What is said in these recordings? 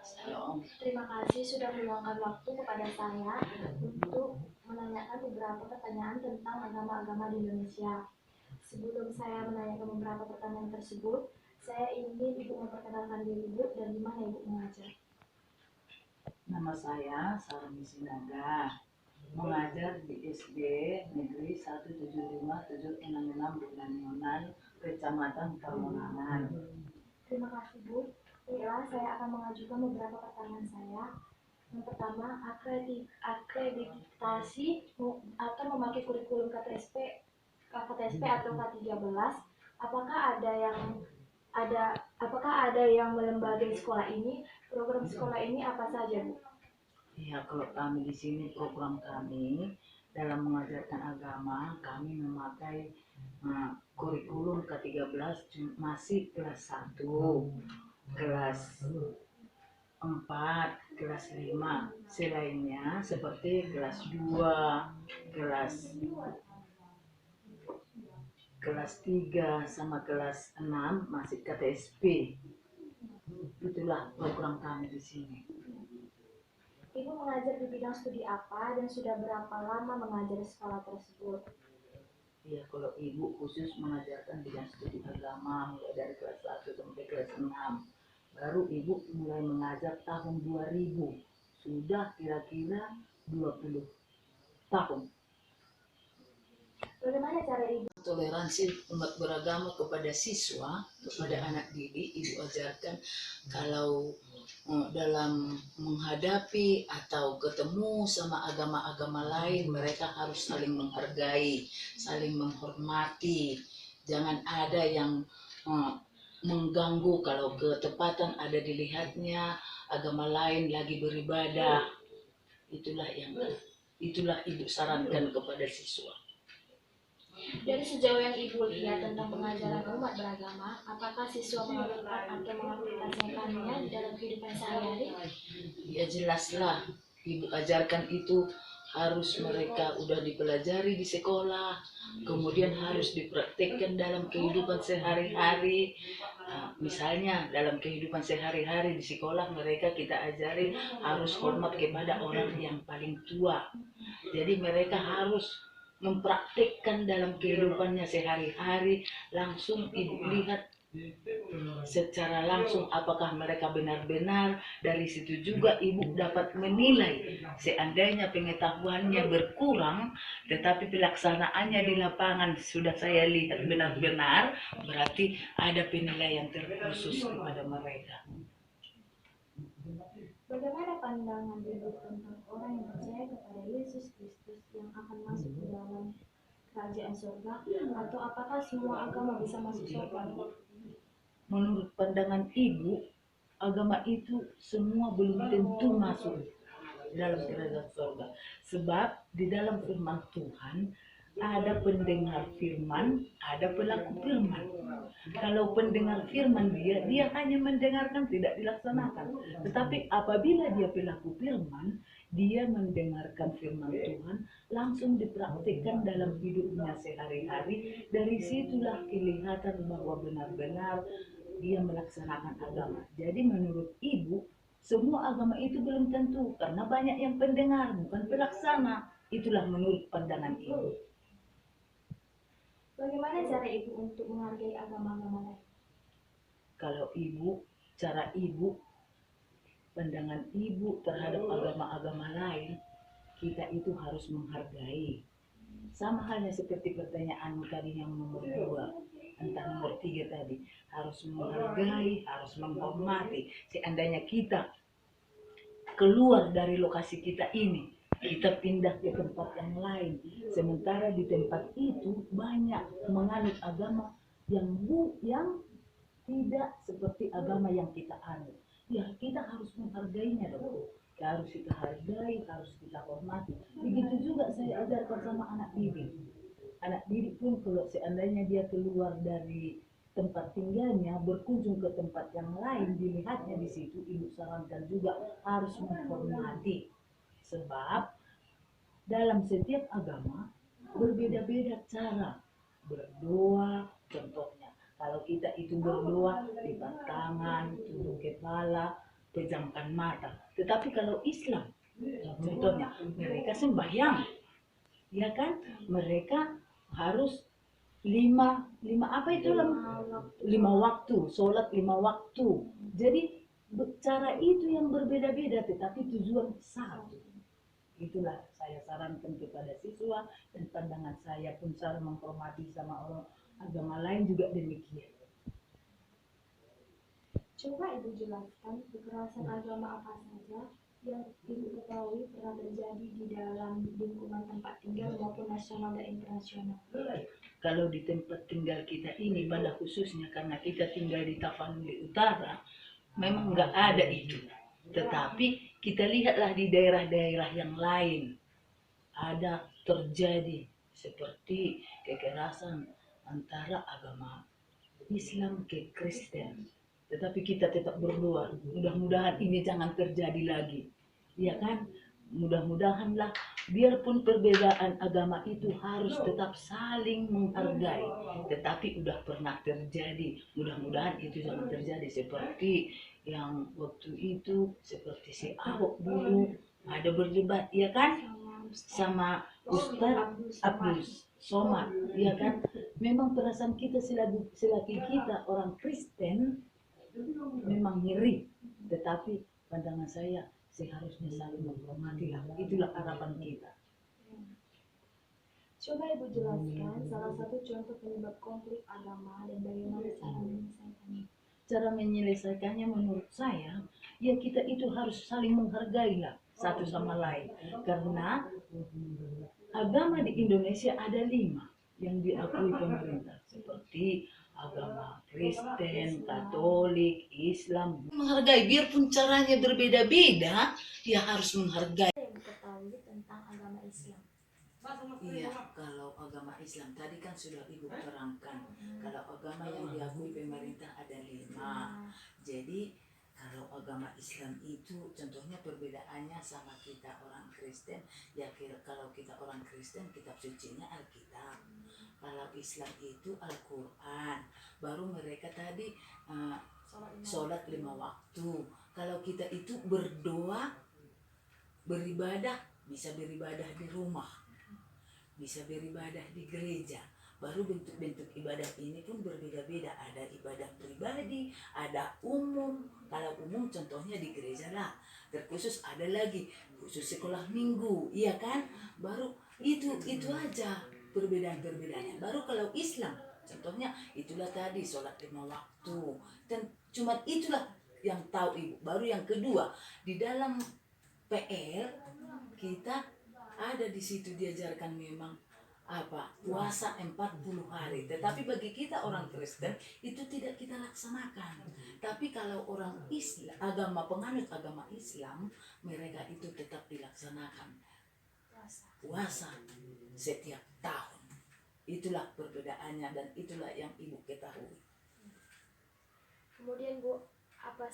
Shalom. Terima kasih sudah meluangkan waktu kepada saya untuk menanyakan beberapa pertanyaan tentang agama-agama di Indonesia. Sebelum saya menanyakan beberapa pertanyaan tersebut, saya ingin Ibu memperkenalkan diri Ibu dan di mana Ibu mengajar. Nama saya Sarmi Sinaga, mengajar di SD Negeri 175-766 Bulanyonan, Kecamatan Pamonangan. Terima kasih Bu. Baiklah, saya akan mengajukan beberapa pertanyaan saya. Yang pertama, akreditasi atau memakai kurikulum KTSP atau K13, apakah ada yang melembagai sekolah ini? Program sekolah ini apa saja, Bu? Ya, kalau kami di sini program kami dalam mengajarkan agama, kami memakai kurikulum K13 masih kelas 1, kelas 4, kelas 5. Selainnya seperti kelas 2, kelas 3 sama kelas 6 masih KTSP. Itulah program kami di sini. Ibu mengajar di bidang studi apa dan sudah berapa lama mengajar di sekolah tersebut? Ya, kalau ibu khusus mengajarkan bidang studi agama mulai dari kelas 1 sampai kelas 6. Baru ibu mulai mengajar tahun 2000. Sudah kira-kira 20 tahun. Bagaimana cara Ibu? Toleransi umat beragama kepada siswa, kepada anak didik, ibu ajarkan kalau dalam menghadapi atau ketemu sama agama-agama lain, mereka harus saling menghargai, saling menghormati. Jangan ada yang mengganggu kalau ketepatan ada dilihatnya agama lain lagi beribadah. Itulah ibu sarankan kepada siswa. Dari sejauh yang Ibu lihat tentang pengajaran umat beragama, apakah siswa melakukan atau mengaplikasikannya di dalam kehidupan sehari-hari? Ya jelaslah, ibu ajarkan itu harus mereka udah dipelajari di sekolah, kemudian harus dipraktikkan dalam kehidupan sehari-hari. Misalnya dalam kehidupan sehari-hari di sekolah mereka kita ajari harus hormat kepada orang yang paling tua. Jadi mereka harus mempraktikkan dalam kehidupannya sehari-hari, langsung ibu lihat secara langsung apakah mereka benar-benar. Dari situ juga ibu dapat menilai. Seandainya pengetahuannya berkurang tetapi pelaksanaannya di lapangan sudah saya lihat benar-benar, berarti ada penilaian terkhusus kepada mereka. Bagaimana pandangan Ibu tentang orang yang percaya kepada Yesus Kristus yang akan masuk ke dalam kerajaan surga, atau apakah semua agama bisa masuk surga? Menurut pandangan ibu, agama itu semua belum tentu masuk dalam kerajaan surga. Sebab di dalam firman Tuhan ada pendengar firman, ada pelaku firman. Kalau pendengar firman dia hanya mendengarkan, tidak dilaksanakan. Tetapi apabila dia pelaku firman, dia mendengarkan firman Tuhan, langsung dipraktikkan dalam hidupnya sehari-hari. Dari situlah kelihatan bahwa benar-benar dia melaksanakan agama. Jadi menurut ibu, semua agama itu belum tentu, karena banyak yang pendengar, bukan pelaksana. Itulah menurut pandangan ibu. Bagaimana cara Ibu untuk menghargai agama-agama lain? Kalau ibu, cara ibu, pandangan ibu terhadap agama-agama lain, kita itu harus menghargai. Sama halnya seperti pertanyaanmu tadi yang nomor 2, entah nomor 3 tadi. Harus menghargai, harus menghormati. Seandainya kita keluar dari lokasi kita ini, kita pindah ke tempat yang lain, sementara di tempat itu banyak menganut agama yang tidak seperti agama yang kita anut. Ya, kita harus menghargainya dong. Harus kita hargai, harus kita hormati. Begitu juga saya ajarkan sama anak didik. Anak didik pun kalau seandainya dia keluar dari tempat tinggalnya, berkunjung ke tempat yang lain, dilihatnya di situ, ibu sarankan juga harus menghormati. Sebab dalam setiap agama berbeda-beda cara berdoa. Contohnya, kalau kita itu berdoa lipat tangan, tunduk kepala, pejamkan mata. Tetapi kalau Islam, contohnya mereka sembahyang, ya kan? Mereka harus lima apa itu, lima waktu, sholat 5 waktu. Jadi cara itu yang berbeda-beda, tetapi tujuan satu. Itulah saya sarankan kepada siswa, dan pandangan saya pun cara menghormati sama orang agama lain juga demikian. Coba Ibu jelaskan kekerasan agama apa saja yang Ibu ketahui pernah terjadi di dalam lingkungan tempat tinggal maupun nasional dan internasional. Kalau di tempat tinggal kita ini, pada khususnya karena kita tinggal di Tapanuli Utara, memang nggak ada itu. Tetapi kita lihatlah di daerah-daerah yang lain, ada terjadi seperti kekerasan antara agama Islam ke Kristen. Tetapi kita tetap berdoa, mudah-mudahan ini jangan terjadi lagi. Ya kan? Mudah-mudahanlah, biarpun perbedaan agama itu harus tetap saling menghargai. Tetapi udah pernah terjadi, mudah-mudahan itu jangan terjadi seperti yang waktu itu, seperti si Ahok dulu ada berdebat, ya kan? Sama Ustadz Abdul Somad, ya kan? Memang perasaan kita selagi kita orang Kristen memang ngeri, tetapi pandangan saya seharusnya saling menghormati lah. Itulah harapan kita. Coba Ibu jelaskan salah satu contoh penyebab konflik agama dan bagaimana cara menyelesaikannya. Cara menyelesaikannya menurut saya, ya kita itu harus saling menghargai lah satu sama lain. Karena agama di Indonesia ada 5 yang diakui pemerintah, seperti agama Kristen, Katolik, Islam. Menghargai, biarpun caranya berbeda-beda, ya harus menghargai. Apa yang Ibu ketahui tentang agama Islam? Iya, kalau agama Islam tadi kan sudah Ibu terangkan. Kalau agama yang diakui pemerintah ada 5. Jadi kalau agama Islam itu contohnya perbedaannya sama kita orang Kristen, ya kalau kita orang Kristen kitab sucinya Alkitab. Kalau Islam itu Al-Quran. Baru mereka tadi sholat 5 waktu. Kalau kita itu berdoa, beribadah, bisa beribadah di rumah, bisa beribadah di gereja. Baru bentuk-bentuk ibadah ini pun berbeda-beda. Ada ibadah pribadi, ada umum. Kalau umum contohnya di gereja lah. Terkhusus ada lagi khusus sekolah minggu, iya kan? Baru itu aja perbedaan-perbedaannya. Baru kalau Islam, contohnya itulah tadi sholat 5 waktu. Dan cuma itulah yang tahu Ibu. Baru yang kedua, di dalam PL kita ada di situ diajarkan memang puasa 40 hari. Tetapi bagi kita orang Kristen itu tidak kita laksanakan. Tapi kalau orang Islam, penganut agama Islam, mereka itu tetap dilaksanakan puasa setiap tahun. Itulah perbedaannya dan itulah yang Ibu ketahui. Kemudian Bu, apa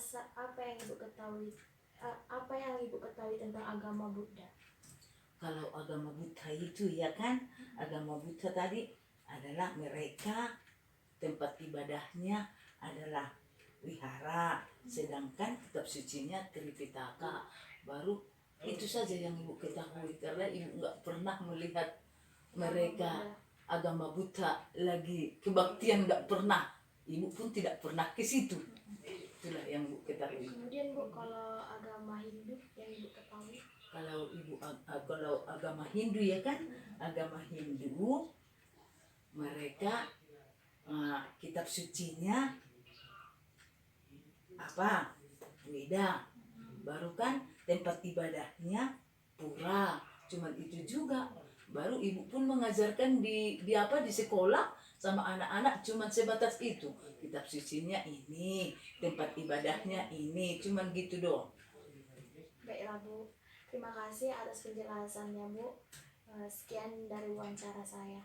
yang Ibu ketahui? Apa yang Ibu ketahui tentang agama Buddha? Kalau agama Buddha itu ya kan, agama Buddha tadi adalah mereka tempat ibadahnya adalah wihara, sedangkan kitab sucinya Tripitaka. Baru itu saja yang Ibu ketahui, karena Ibu nggak pernah melihat mereka agama Buddha lagi kebaktian, nggak pernah. Ibu pun tidak pernah ke situ. Itulah yang Ibu ketahui. Kemudian Bu, kalau agama Hindu yang Ibu ketahui? Kalau agama Hindu ya kan, agama Hindu mereka kitab sucinya Weda. Baru kan tempat ibadahnya pura. Cuman itu juga. Baru Ibu pun mengajarkan di sekolah sama anak-anak cuman sebatas itu. Kitab sucinya ini, tempat ibadahnya ini, cuman gitu doang. Baiklah Bu, terima kasih atas penjelasannya Bu. Sekian dari wawancara saya.